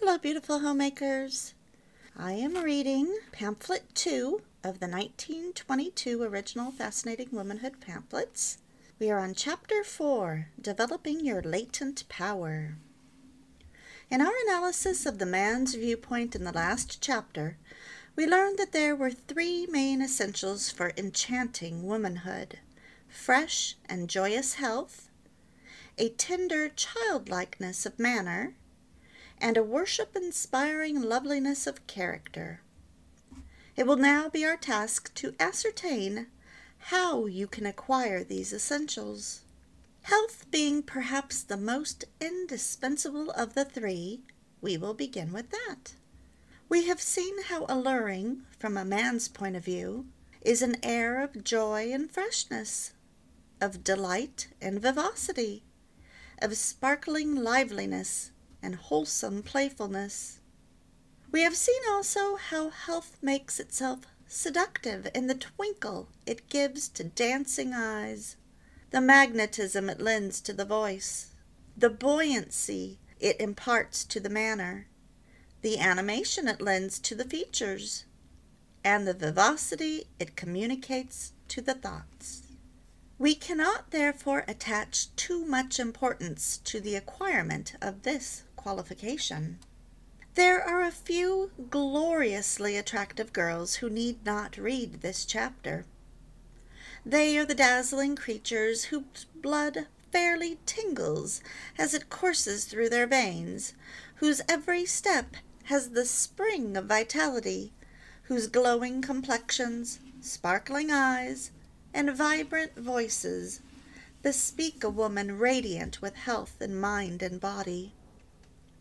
Hello, beautiful homemakers. I am reading Pamphlet 2 of the 1922 original Fascinating Womanhood pamphlets. We are on Chapter 4, Developing Your Latent Power. In our analysis of the man's viewpoint in the last chapter, we learned that there were three main essentials for enchanting womanhood: fresh and joyous health, a tender childlikeness of manner, and a worship-inspiring loveliness of character. It will now be our task to ascertain how you can acquire these essentials. Health being perhaps the most indispensable of the three, we will begin with that. We have seen how alluring, from a man's point of view, is an air of joy and freshness, of delight and vivacity, of sparkling liveliness and wholesome playfulness. We have seen also how health makes itself seductive in the twinkle it gives to dancing eyes, the magnetism it lends to the voice, the buoyancy it imparts to the manner, the animation it lends to the features, and the vivacity it communicates to the thoughts. We cannot therefore attach too much importance to the acquirement of this qualification. There are a few gloriously attractive girls who need not read this chapter. They are the dazzling creatures whose blood fairly tingles as it courses through their veins, whose every step has the spring of vitality, whose glowing complexions, sparkling eyes, and vibrant voices bespeak a woman radiant with health in mind and body.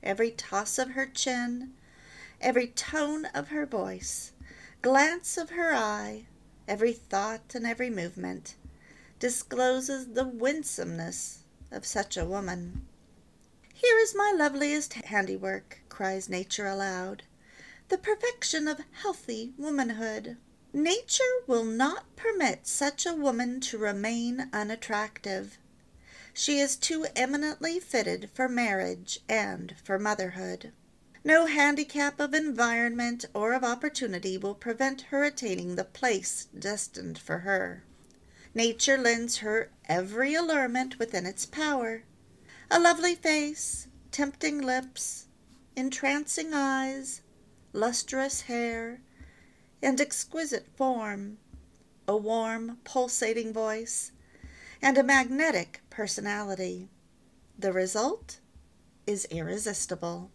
Every toss of her chin, every tone of her voice, glance of her eye, every thought and every movement discloses the winsomeness of such a woman. "Here is my loveliest handiwork," cries nature aloud, "the perfection of healthy womanhood. Nature will not permit such a woman to remain unattractive. She is too eminently fitted for marriage and for motherhood. No handicap of environment or of opportunity will prevent her attaining the place destined for her. Nature lends her every allurement within its power: a lovely face, tempting lips, entrancing eyes, lustrous hair, and exquisite form, a warm, pulsating voice, and a magnetic personality. The result is irresistible.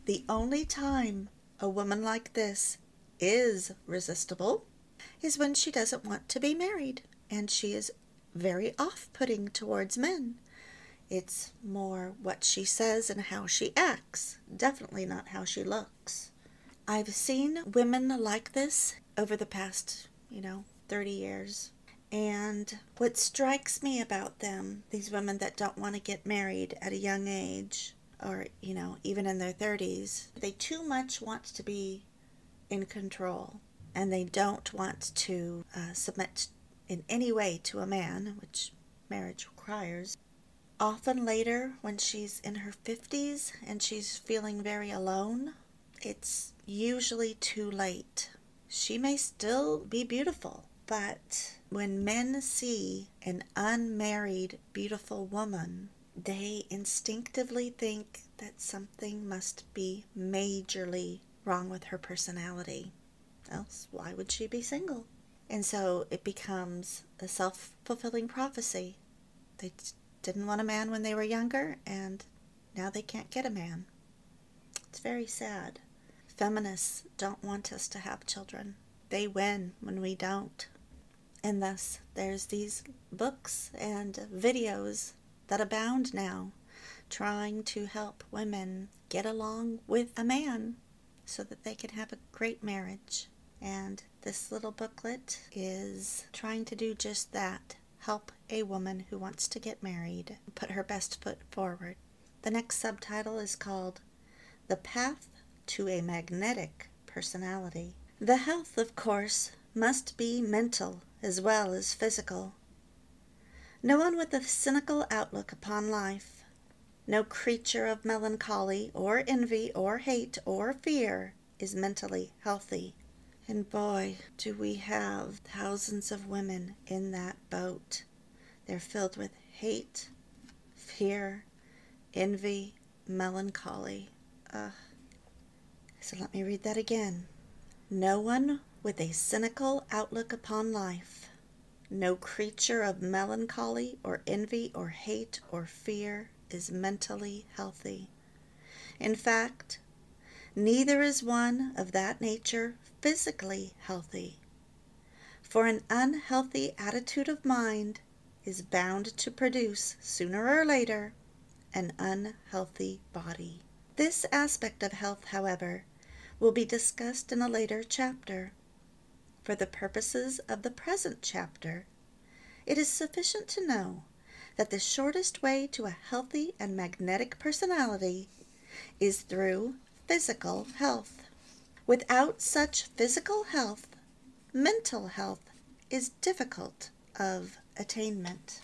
The only time a woman like this is resistible is when she doesn't want to be married, and she is very off-putting towards men. It's more what she says and how she acts, definitely not how she looks. I've seen women like this over the past, 30 years. And what strikes me about them, these women that don't want to get married at a young age, or, even in their 30s, they too much want to be in control, and they don't want to submit in any way to a man, which marriage requires. Often later, when she's in her 50s and she's feeling very alone, it's usually too late. She may still be beautiful, but when men see an unmarried, beautiful woman, they instinctively think that something must be majorly wrong with her personality. Else, why would she be single? And so it becomes a self-fulfilling prophecy. They didn't want a man when they were younger, and now they can't get a man. It's very sad. Feminists don't want us to have children. They win when we don't. And thus, there's these books and videos that abound now, trying to help women get along with a man so that they can have a great marriage. And this little booklet is trying to do just that: help a woman who wants to get married put her best foot forward. The next subtitle is called "The Path to a Magnetic Personality." The health, of course, must be mental as well as physical. No one with a cynical outlook upon life, No creature of melancholy or envy or hate or fear is mentally healthy. And boy, do we have thousands of women in that boat. They're filled with hate, fear, envy, melancholy. So let me read that again. No one with a cynical outlook upon life, no creature of melancholy or envy or hate or fear is mentally healthy. In fact, neither is one of that nature physically healthy. For an unhealthy attitude of mind is bound to produce, sooner or later, an unhealthy body. This aspect of health, however, will be discussed in a later chapter. For the purposes of the present chapter, it is sufficient to know that the shortest way to a healthy and magnetic personality is through physical health. Without such physical health, mental health is difficult of attainment.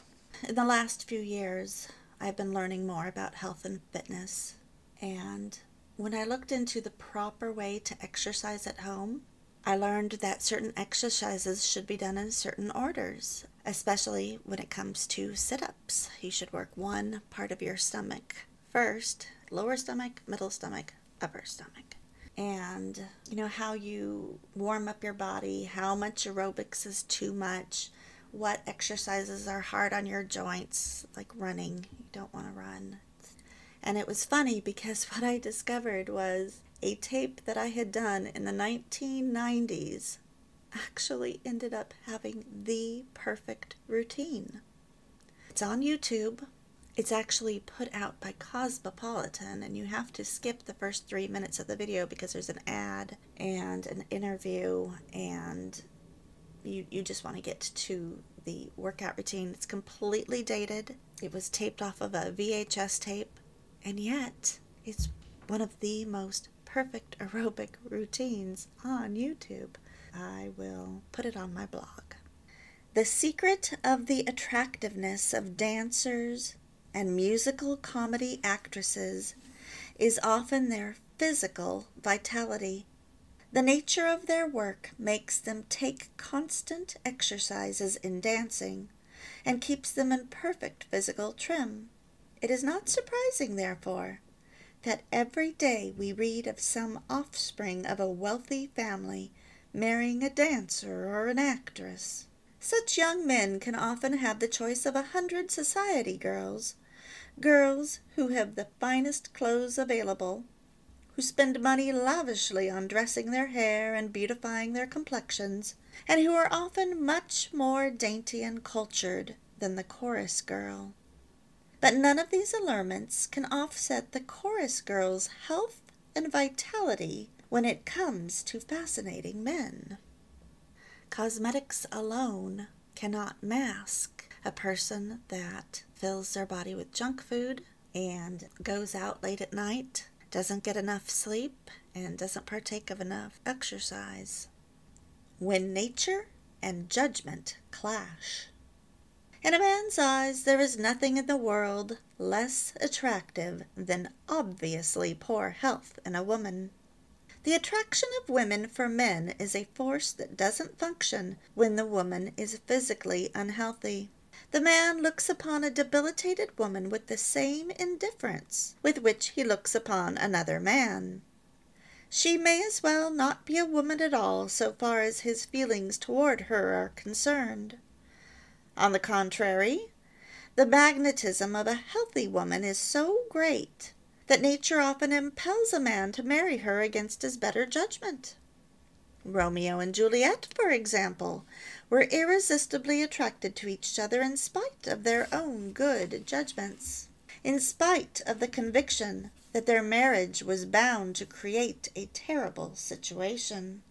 In the last few years, I've been learning more about health and fitness, and when I looked into the proper way to exercise at home, I learned that certain exercises should be done in certain orders, especially when it comes to sit-ups. You should work one part of your stomach first, lower stomach, middle stomach, upper stomach. And you know how you warm up your body, how much aerobics is too much, what exercises are hard on your joints, like running. You don't want to run. And it was funny because what I discovered was a tape that I had done in the 1990s actually ended up having the perfect routine. It's on YouTube. It's actually put out by Cosmopolitan, and you have to skip the first 3 minutes of the video because there's an ad and an interview, and you just want to get to the workout routine. It's completely dated. It was taped off of a VHS tape, and yet it's one of the most perfect aerobic routines on YouTube. I will put it on my blog. The secret of the attractiveness of dancers and musical comedy actresses is often their physical vitality. The nature of their work makes them take constant exercises in dancing and keeps them in perfect physical trim. It is not surprising, therefore, that every day we read of some offspring of a wealthy family marrying a dancer or an actress. Such young men can often have the choice of 100 society girls who have the finest clothes available, who spend money lavishly on dressing their hair and beautifying their complexions, and who are often much more dainty and cultured than the chorus girl. But none of these allurements can offset the chorus girl's health and vitality when it comes to fascinating men. Cosmetics alone cannot mask a person that fills their body with junk food and goes out late at night, doesn't get enough sleep, and doesn't partake of enough exercise. When nature and judgment clash. In a man's eyes, there is nothing in the world less attractive than obviously poor health in a woman. The attraction of women for men is a force that doesn't function when the woman is physically unhealthy. The man looks upon a debilitated woman with the same indifference with which he looks upon another man. She may as well not be a woman at all so far as his feelings toward her are concerned. On the contrary, the magnetism of a healthy woman is so great that nature often impels a man to marry her against his better judgment. Romeo and Juliet, for example, were irresistibly attracted to each other in spite of their own good judgments, in spite of the conviction that their marriage was bound to create a terrible situation.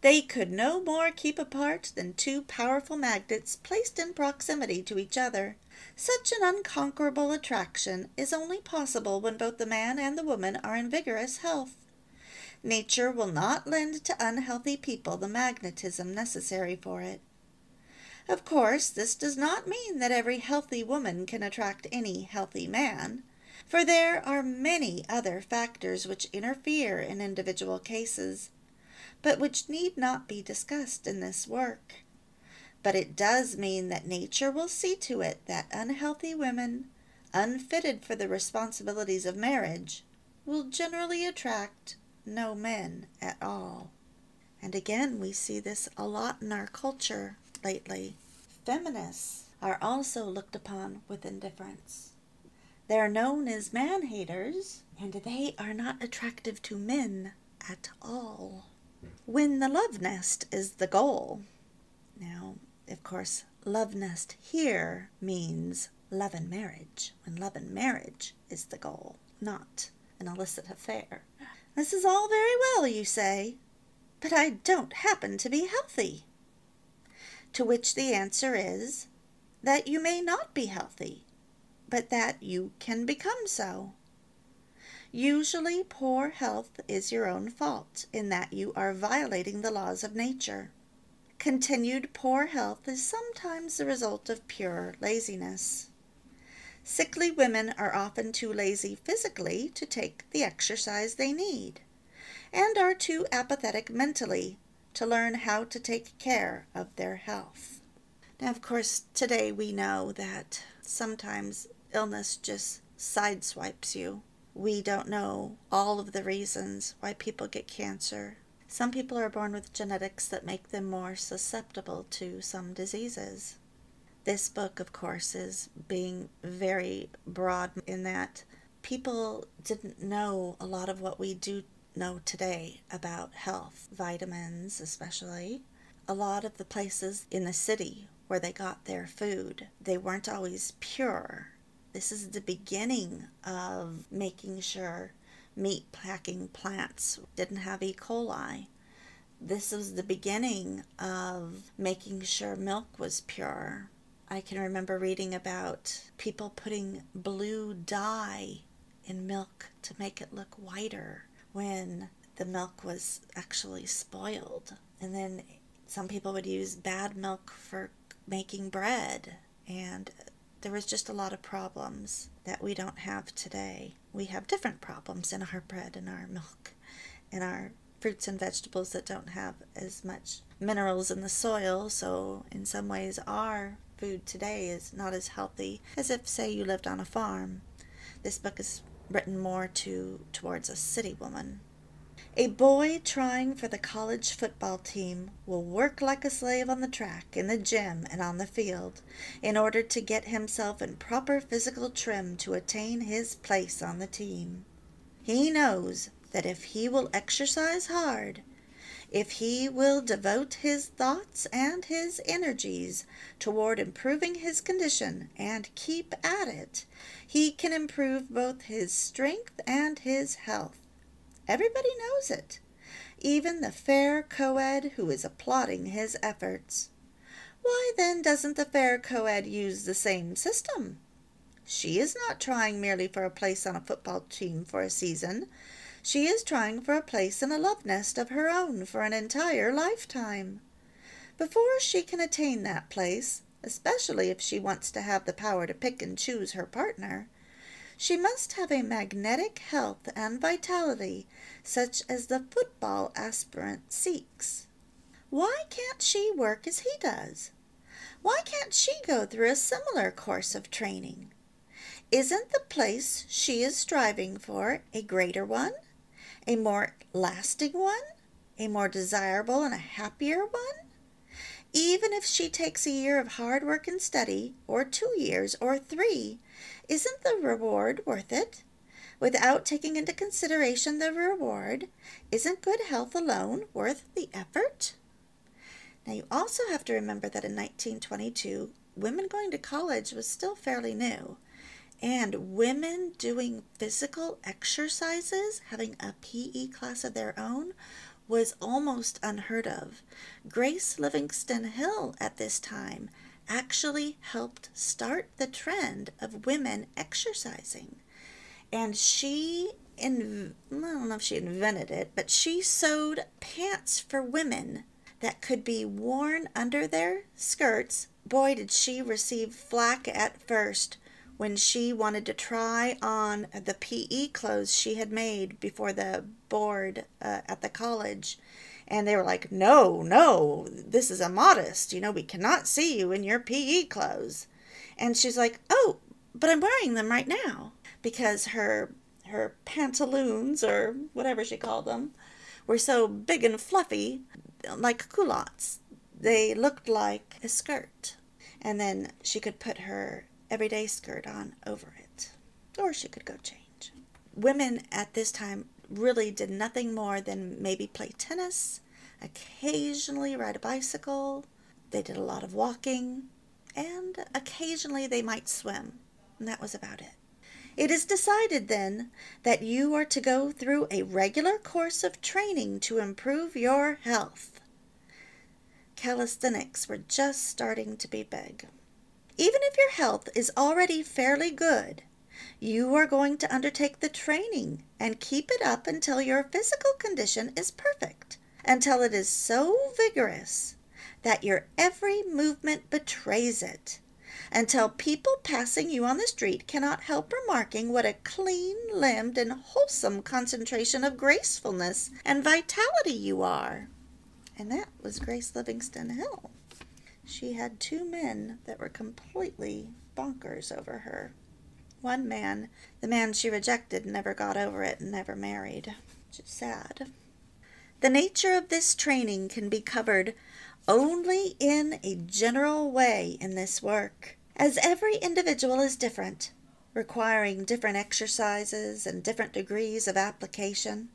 They could no more keep apart than two powerful magnets placed in proximity to each other. Such an unconquerable attraction is only possible when both the man and the woman are in vigorous health. Nature will not lend to unhealthy people the magnetism necessary for it. Of course, this does not mean that every healthy woman can attract any healthy man, For there are many other factors which interfere in individual cases, but which need not be discussed in this work. But it does mean that nature will see to it that unhealthy women, unfitted for the responsibilities of marriage, will generally attract no men at all. And again, we see this a lot in our culture lately. Feminists are also looked upon with indifference. They are known as man-haters, and they are not attractive to men at all. When the love nest is the goal. Now, of course, love nest here means love and marriage, when love and marriage is the goal, not an illicit affair. This is all very well, you say, but I don't happen to be healthy. To which the answer is that you may not be healthy, but that you can become so. Usually, poor health is your own fault in that you are violating the laws of nature. Continued poor health is sometimes the result of pure laziness. Sickly women are often too lazy physically to take the exercise they need, and are too apathetic mentally to learn how to take care of their health. Now, of course, today we know that sometimes illness just sideswipes you. We don't know all of the reasons why people get cancer. Some people are born with genetics that make them more susceptible to some diseases. This book, of course, is being very broad in that people didn't know a lot of what we do know today about health, vitamins especially. A lot of the places in the city where they got their food, they weren't always pure. This is the beginning of making sure meat packing plants didn't have E. coli. This was the beginning of making sure milk was pure. I can remember reading about people putting blue dye in milk to make it look whiter when the milk was actually spoiled. And then some people would use bad milk for making bread, and there was just a lot of problems that we don't have today. We have different problems in our bread and our milk and our fruits and vegetables that don't have as much minerals in the soil, so in some ways our food today is not as healthy as if, say, you lived on a farm. This book is written more towards a city woman. A boy trying for the college football team will work like a slave on the track, in the gym, and on the field, in order to get himself in proper physical trim to attain his place on the team. He knows that if he will exercise hard, if he will devote his thoughts and his energies toward improving his condition and keep at it, he can improve both his strength and his health. Everybody knows it, even the fair co-ed who is applauding his efforts. Why then doesn't the fair co-ed use the same system? She is not trying merely for a place on a football team for a season. She is trying for a place in a love nest of her own for an entire lifetime. Before she can attain that place, especially if she wants to have the power to pick and choose her partner, she must have a magnetic health and vitality such as the football aspirant seeks. Why can't she work as he does? Why can't she go through a similar course of training? Isn't the place she is striving for a greater one, a more lasting one, a more desirable and a happier one? Even if she takes a year of hard work and study, or 2 years, or 3, isn't the reward worth it? Without taking into consideration the reward, isn't good health alone worth the effort? Now, you also have to remember that in 1922, women going to college was still fairly new, and women doing physical exercises, having a PE class of their own, was almost unheard of. Grace Livingston Hill at this time actually helped start the trend of women exercising. And I don't know if she invented it, but she sewed pants for women that could be worn under their skirts. Boy, did she receive flack at first when she wanted to try on the PE clothes she had made before the board at the college. And they were like, no, no, this is immodest. We cannot see you in your PE clothes. And she's like, oh, but I'm wearing them right now. Because her pantaloons, or whatever she called them, were so big and fluffy, like culottes. They looked like a skirt. And then she could put her everyday skirt on over it. Or she could go change. Women at this time really did nothing more than maybe play tennis, occasionally ride a bicycle. They did a lot of walking, and occasionally they might swim. And that was about it. It is decided then that you are to go through a regular course of training to improve your health. Calisthenics were just starting to be big. Even if your health is already fairly good, you are going to undertake the training and keep it up until your physical condition is perfect, until it is so vigorous that your every movement betrays it, until people passing you on the street cannot help remarking what a clean-limbed and wholesome concentration of gracefulness and vitality you are. And that was Grace Livingston Hill. She had 2 men that were completely bonkers over her. One man, the man she rejected, never got over it and never married, which is sad. The nature of this training can be covered only in a general way in this work, as every individual is different, requiring different exercises and different degrees of application.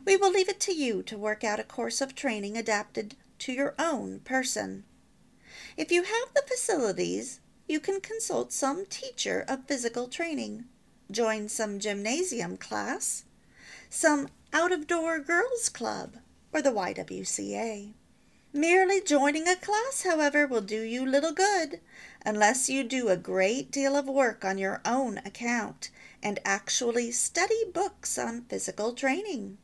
We will leave it to you to work out a course of training adapted to your own person. If you have the facilities, you can consult some teacher of physical training, join some gymnasium class, some out-of-door girls club, or the YWCA. Merely joining a class, however, will do you little good unless you do a great deal of work on your own account and actually study books on physical training.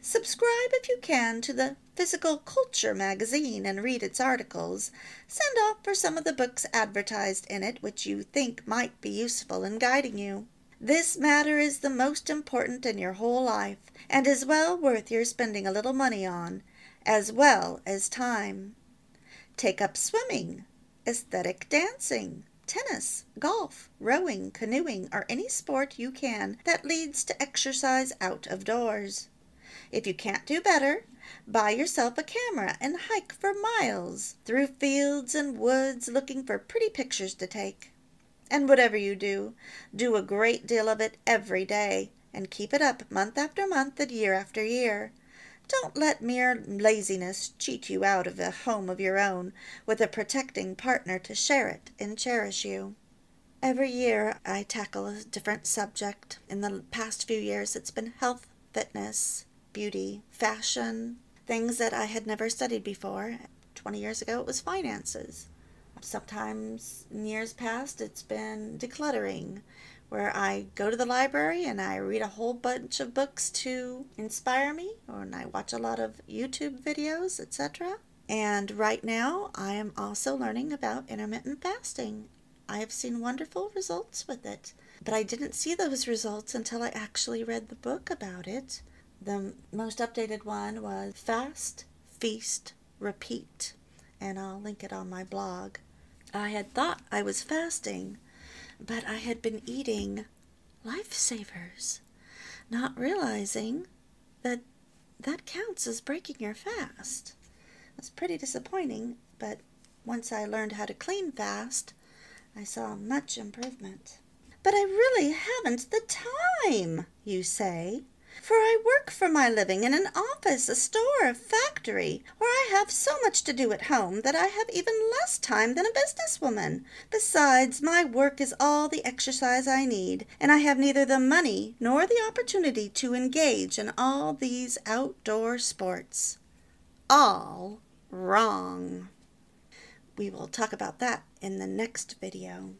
Subscribe if you can to the Physical Culture magazine and read its articles. Send off for some of the books advertised in it which you think might be useful in guiding you. This matter is the most important in your whole life, and is well worth your spending a little money on, as well as time. Take up swimming, aesthetic dancing, tennis, golf, rowing, canoeing, or any sport you can that leads to exercise out of doors. If you can't do better, buy yourself a camera and hike for miles through fields and woods looking for pretty pictures to take. And whatever you do, do a great deal of it every day, and keep it up month after month and year after year. Don't let mere laziness cheat you out of a home of your own, with a protecting partner to share it and cherish you. Every year I tackle a different subject. In the past few years it's been health, fitness, beauty, fashion, things that I had never studied before. 20 years ago it was finances. Sometimes in years past it's been decluttering, where I go to the library and I read a whole bunch of books to inspire me, and I watch a lot of YouTube videos, etc. And right now I am also learning about intermittent fasting. I have seen wonderful results with it, but I didn't see those results until I actually read the book about it. The most updated one was Fast, Feast, Repeat, and I'll link it on my blog. I had thought I was fasting, but I had been eating lifesavers, not realizing that that counts as breaking your fast. It was pretty disappointing, but once I learned how to clean fast, I saw much improvement. But I really haven't the time, you say. For I work for my living in an office, a store, a factory, where I have so much to do at home that I have even less time than a businesswoman. Besides, my work is all the exercise I need, and I have neither the money nor the opportunity to engage in all these outdoor sports. All wrong. We will talk about that in the next video.